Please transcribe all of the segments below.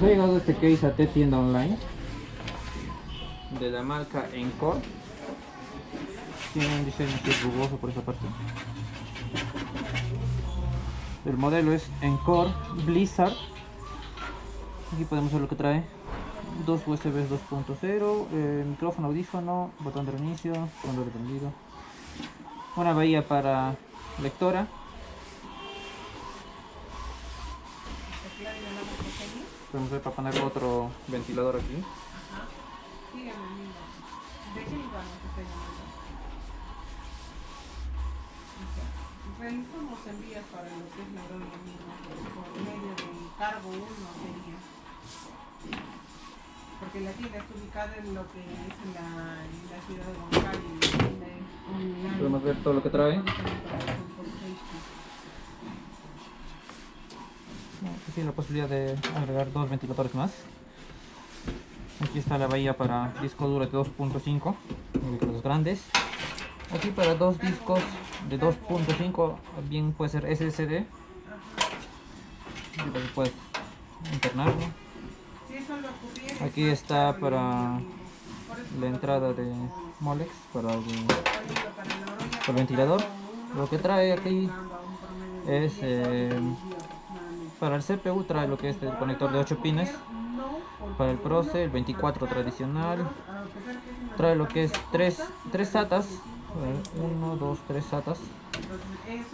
ha llegado este case a tienda online de la marca Encore. Tiene un diseño así rugoso por esa parte. El modelo es Encore Blizzard. Aquí podemos ver lo que trae: dos USB 2.0, micrófono, audífono, botón de reinicio, control de prendido, una bahía para lectora. Podemos ver para poner otro ventilador aquí. Realizamos envíos para lo que es la Gloria misma, por medio de cargo 1 sería. Porque la tienda está ubicada en lo que es en la ciudad de Huancayo. Podemos ver todo lo que trae. Aquí tiene la posibilidad de agregar dos ventiladores más. Aquí está la bahía para disco duro de 2.5, los grandes. Aquí para dos discos de 2.5, bien puede ser SSD. Puedes internarlo. Aquí está para la entrada de Molex, para el ventilador. Lo que trae aquí es para el CPU, trae lo que es el conector de 8 pines. Para el Proce, el 24 tradicional, trae lo que es 3 SATAs, 1, 2, 3 SATAs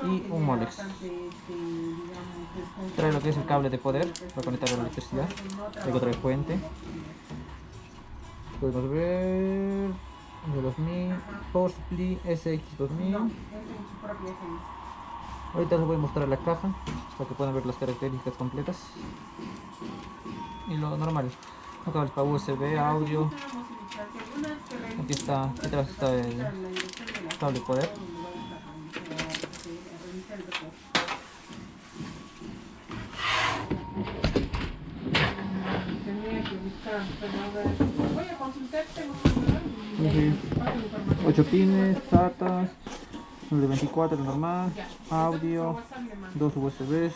y un Molex. Trae lo que es el cable de poder para conectar a la electricidad. Luego trae fuente. Podemos ver de 2000, Powersupply SX2000. Ahorita les voy a mostrar la caja para que puedan ver las características completas. Y lo normal, cables para USB, audio. Aquí está, detrás está el cable de poder. Voy a consultarte. 8 pines, SATA, el de 24 el normal, audio, dos USBs.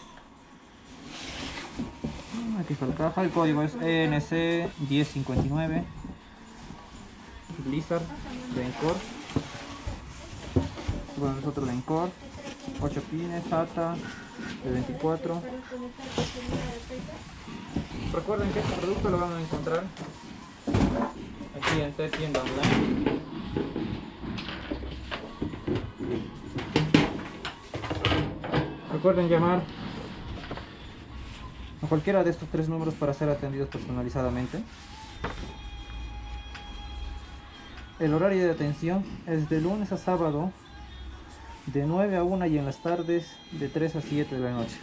Aquí está la caja, el código es ENC 1059 Blizzard de Encore. Bueno, es otro de Encore, 8 pines, SATA, de 24. Recuerden que este producto lo van a encontrar aquí en tienda online. Recuerden llamar a cualquiera de estos 3 números para ser atendidos personalizadamente. El horario de atención es de lunes a sábado de 9 a 1 y en las tardes de 3 a 7 de la noche.